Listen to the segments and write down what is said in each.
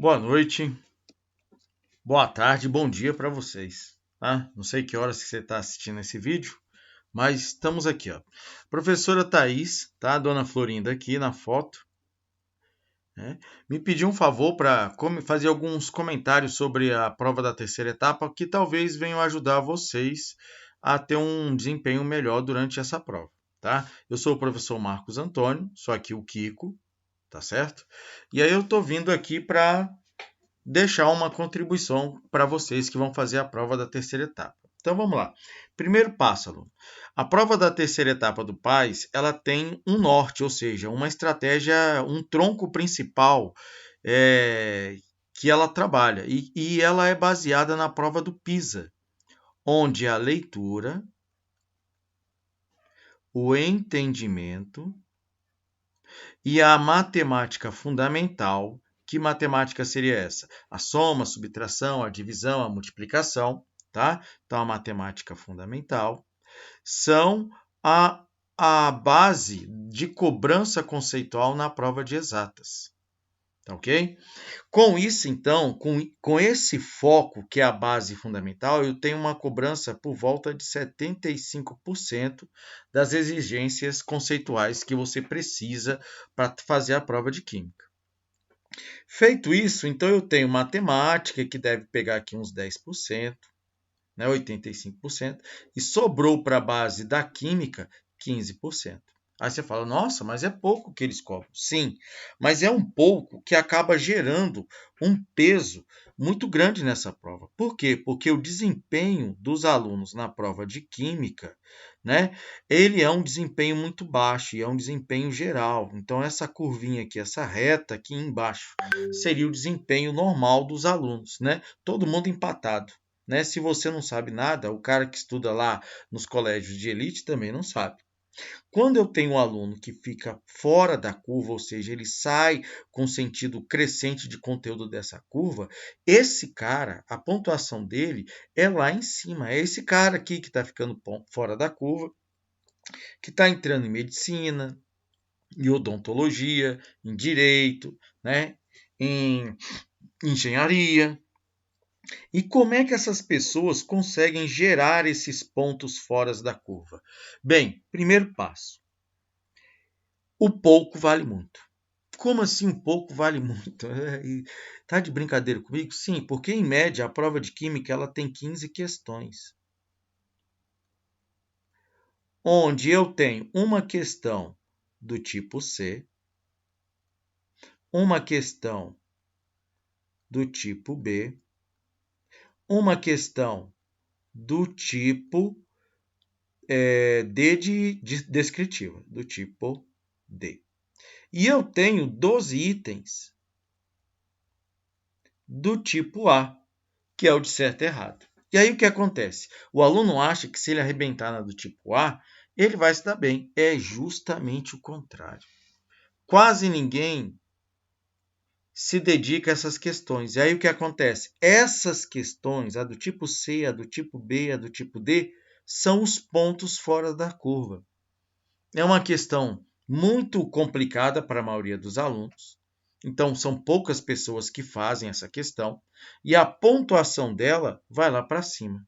Boa noite, boa tarde, bom dia para vocês, tá? Não sei que horas que você está assistindo esse vídeo, mas estamos aqui, ó. Professora Thaís, tá? Dona Florinda aqui na foto, né? Me pediu um favor para fazer alguns comentários sobre a prova da terceira etapa que talvez venham ajudar vocês a ter um desempenho melhor durante essa prova, tá? Eu sou o professor Marcos Antônio, sou aqui o Kiko, tá certo? E aí eu tô vindo aqui para deixar uma contribuição para vocês que vão fazer a prova da terceira etapa. Então vamos lá. Primeiro passo, aluno. A prova da terceira etapa do PAS, ela tem um norte, ou seja, uma estratégia, um tronco principal que ela trabalha. E ela é baseada na prova do PISA, onde a leitura, o entendimento e a matemática fundamental. Que matemática seria essa? A soma, a subtração, a divisão, a multiplicação, tá? Então, a matemática fundamental são a, a base de cobrança conceitual na prova de exatas, tá ok? Com isso, então, com esse foco, que é a base fundamental, eu tenho uma cobrança por volta de 75% das exigências conceituais que você precisa para fazer a prova de química. Feito isso, então eu tenho matemática, que deve pegar aqui uns 10%, né, 85%, e sobrou para a base da química 15%. Aí você fala, nossa, mas é pouco que eles cobram. Sim, mas é um pouco que acaba gerando um peso muito grande nessa prova. Por quê? Porque o desempenho dos alunos na prova de química, né, ele é um desempenho muito baixo e é um desempenho geral. Então, essa curvinha aqui, essa reta aqui embaixo, seria o desempenho normal dos alunos, né? Todo mundo empatado. Né? Se você não sabe nada, o cara que estuda lá nos colégios de elite também não sabe. Quando eu tenho um aluno que fica fora da curva, ou seja, ele sai com sentido crescente de conteúdo dessa curva, esse cara, a pontuação dele é lá em cima. É esse cara aqui que está ficando fora da curva, que está entrando em medicina, em odontologia, em direito, né? Em engenharia. E como é que essas pessoas conseguem gerar esses pontos fora da curva? Bem, primeiro passo: o pouco vale muito. Como assim o pouco vale muito? Tá de brincadeira comigo? Sim, porque em média a prova de química ela tem 15 questões, onde eu tenho uma questão do tipo C, uma questão do tipo B, uma questão do tipo D de descritiva, do tipo D. E eu tenho 12 itens do tipo A, que é o de certo e errado. E aí o que acontece? O aluno acha que se ele arrebentar na do tipo A, ele vai se dar bem. É justamente o contrário. Quase ninguém se dedica a essas questões. E aí o que acontece? Essas questões, a do tipo C, a do tipo B, a do tipo D, são os pontos fora da curva. É uma questão muito complicada para a maioria dos alunos. Então, são poucas pessoas que fazem essa questão e a pontuação dela vai lá para cima.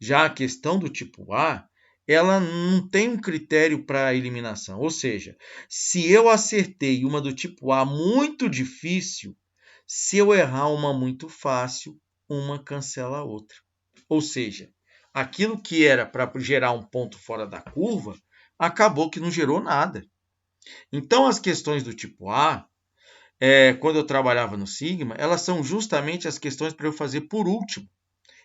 Já a questão do tipo A, ela não tem um critério para eliminação. Ou seja, se eu acertei uma do tipo A muito difícil, se eu errar uma muito fácil, uma cancela a outra. Ou seja, aquilo que era para gerar um ponto fora da curva, acabou que não gerou nada. Então, as questões do tipo A, quando eu trabalhava no Sigma, elas são justamente as questões para eu fazer por último.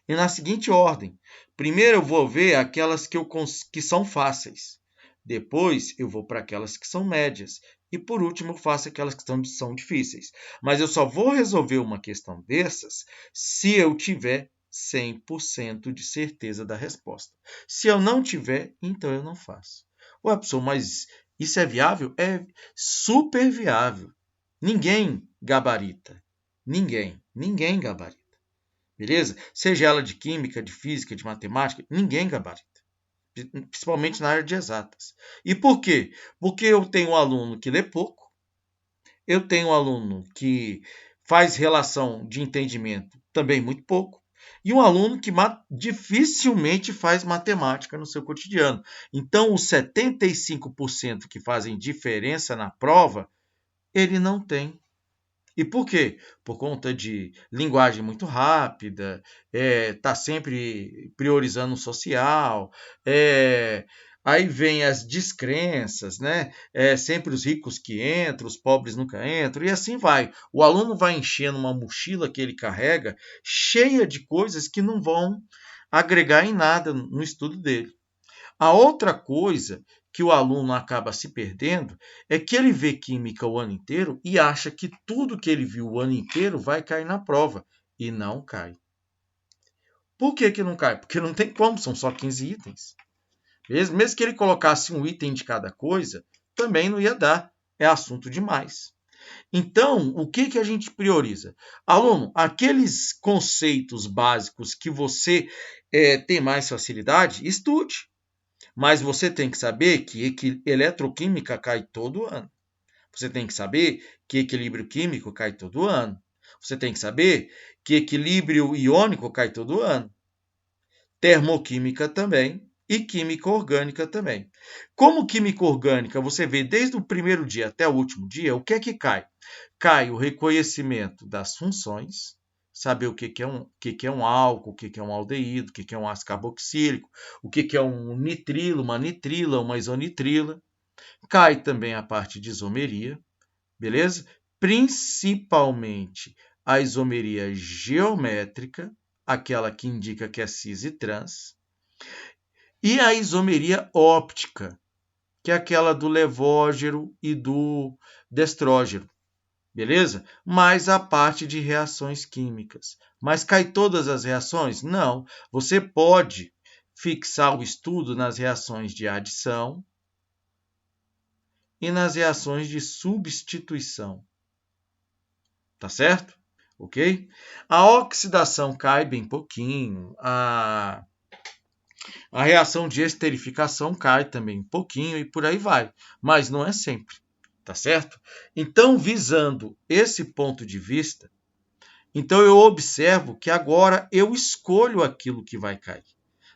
E na seguinte ordem: primeiro eu vou ver aquelas que são fáceis. Depois eu vou para aquelas que são médias. E por último eu faço aquelas que são difíceis. Mas eu só vou resolver uma questão dessas se eu tiver 100% de certeza da resposta. Se eu não tiver, então eu não faço. Ué, pessoal, mas isso é viável? É super viável. Ninguém gabarita. Ninguém gabarita. Beleza? Seja ela de química, de física, de matemática, ninguém gabarita. Principalmente na área de exatas. E por quê? Porque eu tenho um aluno que lê pouco, eu tenho um aluno que faz relação de entendimento também muito pouco, e um aluno que dificilmente faz matemática no seu cotidiano. Então, os 75% que fazem diferença na prova, ele não tem. E por quê? Por conta de linguagem muito rápida, tá sempre priorizando o social, aí vem as descrenças, né? Sempre os ricos que entram, os pobres nunca entram, e assim vai. O aluno vai enchendo uma mochila que ele carrega, cheia de coisas que não vão agregar em nada no estudo dele. A outra coisa que o aluno acaba se perdendo é que ele vê química o ano inteiro e acha que tudo que ele viu o ano inteiro vai cair na prova. E não cai. Por que, que não cai? Porque não tem como, são só 15 itens. Mesmo que ele colocasse um item de cada coisa, também não ia dar. É assunto demais. Então, o que, que a gente prioriza? Aluno, aqueles conceitos básicos que você tem mais facilidade, estude. Mas você tem que saber que eletroquímica cai todo ano. Você tem que saber que equilíbrio químico cai todo ano. Você tem que saber que equilíbrio iônico cai todo ano. Termoquímica também e química orgânica também. Como química orgânica, você vê desde o primeiro dia até o último dia, o que é que cai? Cai o reconhecimento das funções, saber o que é um álcool, o que é um aldeído, o que é um ácido carboxílico, o que é um nitrilo, uma nitrila, uma isonitrila. Cai também a parte de isomeria, beleza? Principalmente a isomeria geométrica, aquela que indica que é cis e trans, e a isomeria óptica, que é aquela do levógero e do destrógero. Beleza? Mais a parte de reações químicas. Mas cai todas as reações? Não. Você pode fixar o estudo nas reações de adição e nas reações de substituição. Tá certo? Ok? A oxidação cai bem pouquinho. A reação de esterificação cai também um pouquinho e por aí vai. Mas não é sempre. Tá certo? Então, visando esse ponto de vista, então eu observo que agora eu escolho aquilo que vai cair.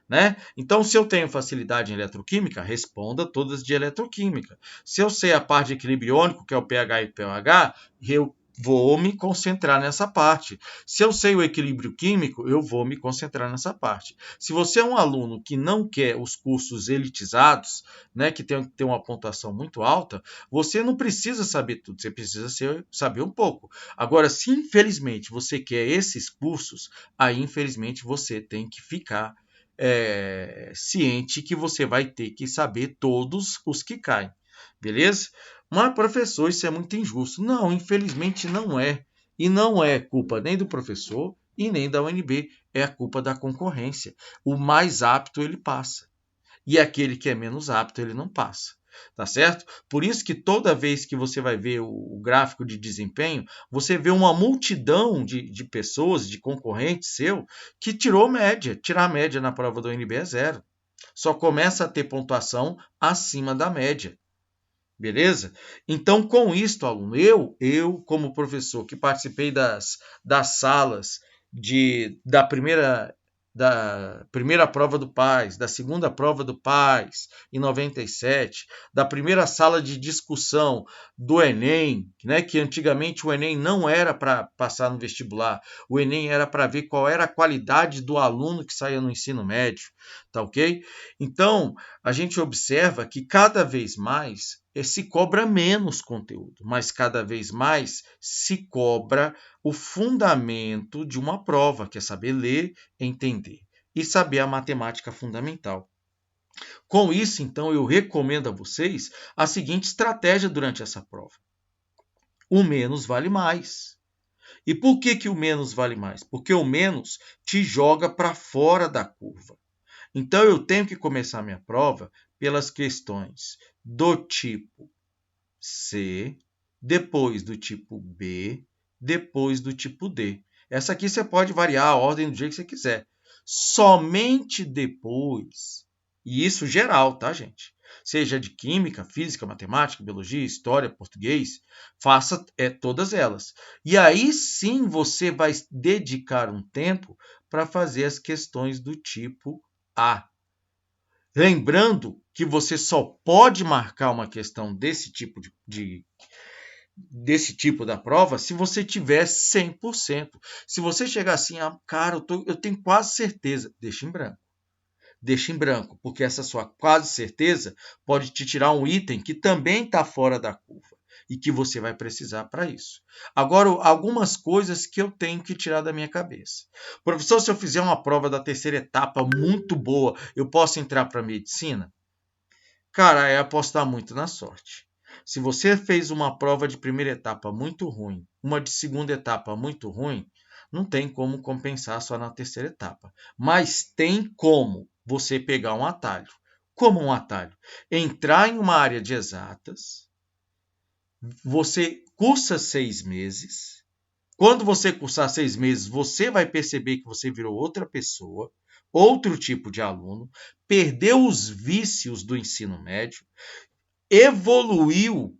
Né? Então, se eu tenho facilidade em eletroquímica, responda todas de eletroquímica. Se eu sei a parte de equilíbrio iônico, que é o pH e o pH, eu vou me concentrar nessa parte. Se eu sei o equilíbrio químico, eu vou me concentrar nessa parte. Se você é um aluno que não quer os cursos elitizados, né, que tem que ter uma pontuação muito alta, você não precisa saber tudo, você precisa saber um pouco. Agora, se infelizmente você quer esses cursos, aí infelizmente você tem que ficar ciente que você vai ter que saber todos os que caem, beleza? Mas, professor, isso é muito injusto. Não, infelizmente não é. E não é culpa nem do professor e nem da UNB, é a culpa da concorrência. O mais apto ele passa. E aquele que é menos apto ele não passa. Tá certo? Por isso que toda vez que você vai ver o gráfico de desempenho, você vê uma multidão de pessoas, de concorrentes seu, que tirou média. Tirar média na prova do UNB é zero. Só começa a ter pontuação acima da média. Beleza? Então, com isto, aluno, eu como professor que participei das salas da primeira prova do PAS, da segunda prova do PAS, em 97, da primeira sala de discussão do Enem, né, que antigamente o Enem não era para passar no vestibular, o Enem era para ver qual era a qualidade do aluno que saía no ensino médio, tá ok? Então, a gente observa que cada vez mais se cobra menos conteúdo, mas cada vez mais se cobra o fundamento de uma prova, que é saber ler, entender e saber a matemática fundamental. Com isso, então, eu recomendo a vocês a seguinte estratégia durante essa prova. O menos vale mais. E por que o menos vale mais? Porque o menos te joga para fora da curva. Então, eu tenho que começar minha prova pelas questões do tipo C, depois do tipo B, depois do tipo D. Essa aqui você pode variar a ordem do jeito que você quiser. Somente depois, e isso geral, tá, gente? seja de química, física, matemática, biologia, história, português, faça todas elas. E aí sim você vai dedicar um tempo para fazer as questões do tipo A. Lembrando que você só pode marcar uma questão desse tipo desse tipo da prova se você tiver 100%. Se você chegar assim, cara, eu tenho quase certeza, deixa em branco. Deixa em branco, porque essa sua quase certeza pode te tirar um item que também está fora da curva e que você vai precisar para isso. Agora, algumas coisas que eu tenho que tirar da minha cabeça. Professor, se eu fizer uma prova da terceira etapa muito boa, eu posso entrar para medicina? Cara, é apostar muito na sorte. Se você fez uma prova de primeira etapa muito ruim, uma de segunda etapa muito ruim, não tem como compensar só na terceira etapa. Mas tem como você pegar um atalho. Como um atalho? Entrar em uma área de exatas, você cursa 6 meses. Quando você cursar 6 meses, você vai perceber que você virou outra pessoa, outro tipo de aluno, perdeu os vícios do ensino médio, evoluiu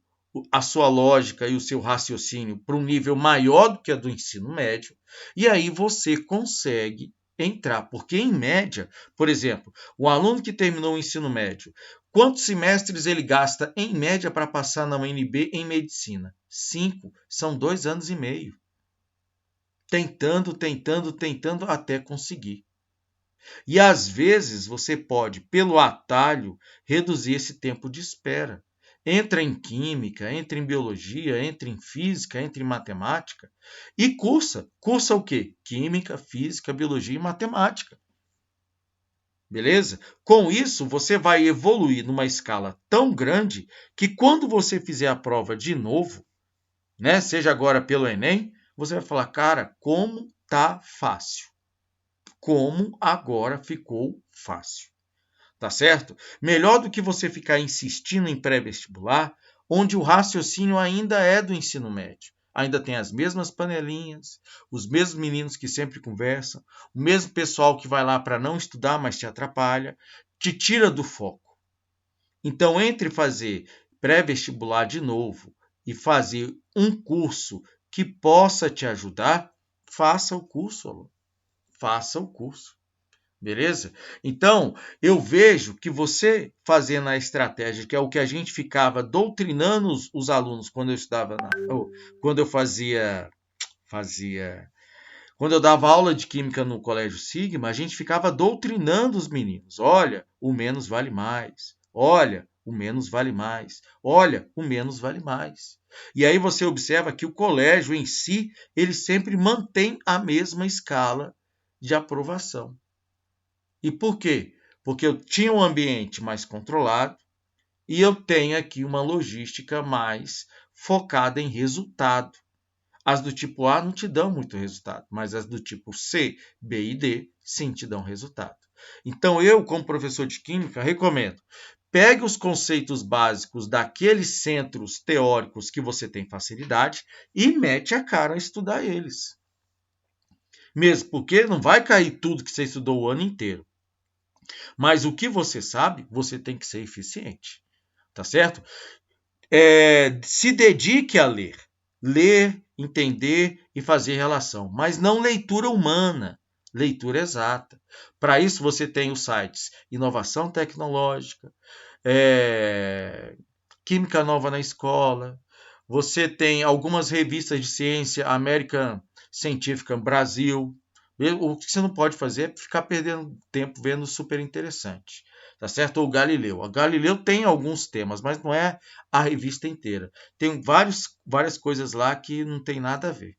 a sua lógica e o seu raciocínio para um nível maior do que a do ensino médio, e aí você consegue entrar, porque em média, por exemplo, o aluno que terminou o ensino médio, quantos semestres ele gasta em média para passar na UNB em medicina? 5, são 2 anos e meio. Tentando até conseguir. E às vezes você pode, pelo atalho, reduzir esse tempo de espera. Entra em química, entra em biologia, entra em física, entra em matemática e cursa. Cursa o quê? Química, física, biologia e matemática. Beleza? Com isso, você vai evoluir numa escala tão grande que quando você fizer a prova de novo, né, seja agora pelo Enem, você vai falar, cara, como tá fácil. Como agora ficou fácil. Tá certo? Melhor do que você ficar insistindo em pré-vestibular, onde o raciocínio ainda é do ensino médio. Ainda tem as mesmas panelinhas, os mesmos meninos que sempre conversam, o mesmo pessoal que vai lá para não estudar, mas te atrapalha, te tira do foco. Então, entre fazer pré-vestibular de novo e fazer um curso que possa te ajudar, faça o curso, aluno. Faça o curso. Beleza? Então, eu vejo que você fazendo a estratégia, que é o que a gente ficava doutrinando os alunos quando eu estudava, quando eu quando eu dava aula de química no Colégio Sigma, a gente ficava doutrinando os meninos. Olha, o menos vale mais. Olha, o menos vale mais. Olha, o menos vale mais. E aí você observa que o colégio em si, ele sempre mantém a mesma escala de aprovação. E por quê? Porque eu tinha um ambiente mais controlado e eu tenho aqui uma logística mais focada em resultado. As do tipo A não te dão muito resultado, mas as do tipo C, B e D sim te dão resultado. Então eu, como professor de química, recomendo: pegue os conceitos básicos daqueles centros teóricos que você tem facilidade e mete a cara a estudar eles. Mesmo porque não vai cair tudo que você estudou o ano inteiro. Mas o que você sabe, você tem que ser eficiente. Tá certo? Se dedique a ler. Ler, entender e fazer relação. Mas não leitura humana, leitura exata. Para isso você tem os sites Inovação Tecnológica, Química Nova na Escola. Você tem algumas revistas de ciência, American Scientific Brasil. O que você não pode fazer é ficar perdendo tempo vendo super interessante. Tá certo? Ou Galileu. A Galileu tem alguns temas, mas não é a revista inteira. Tem várias coisas lá que não tem nada a ver.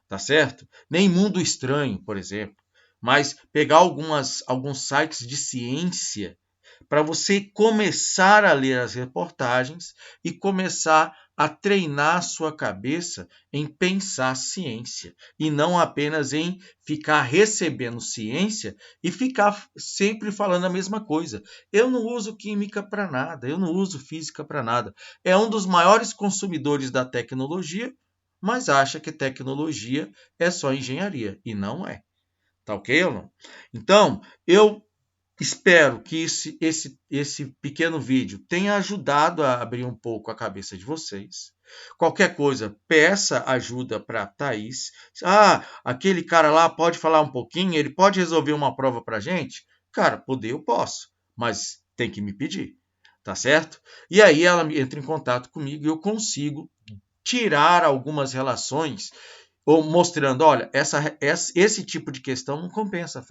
Tá certo? Nem Mundo Estranho, por exemplo. Mas pegar alguns sites de ciência para você começar a ler as reportagens e começar a treinar a sua cabeça em pensar ciência e não apenas em ficar recebendo ciência e ficar sempre falando a mesma coisa. Eu não uso química para nada, eu não uso física para nada. É um dos maiores consumidores da tecnologia, mas acha que tecnologia é só engenharia e não é. Tá ok ou não? Então, eu Espero que esse pequeno vídeo tenha ajudado a abrir um pouco a cabeça de vocês. Qualquer coisa, peça ajuda para a Thaís. Ah, aquele cara lá pode falar um pouquinho, ele pode resolver uma prova para a gente? Cara, poder eu posso, mas tem que me pedir, tá certo? E aí ela entra em contato comigo e eu consigo tirar algumas relações ou mostrando, olha, esse tipo de questão não compensa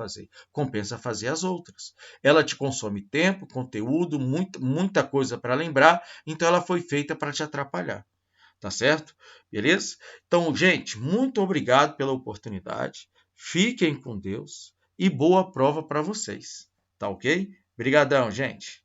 fazer as outras. Ela te consome tempo, conteúdo, muita coisa para lembrar, então ela foi feita para te atrapalhar, tá certo? Beleza? Então, gente, muito obrigado pela oportunidade, fiquem com Deus e boa prova para vocês, tá ok? Obrigadão, gente.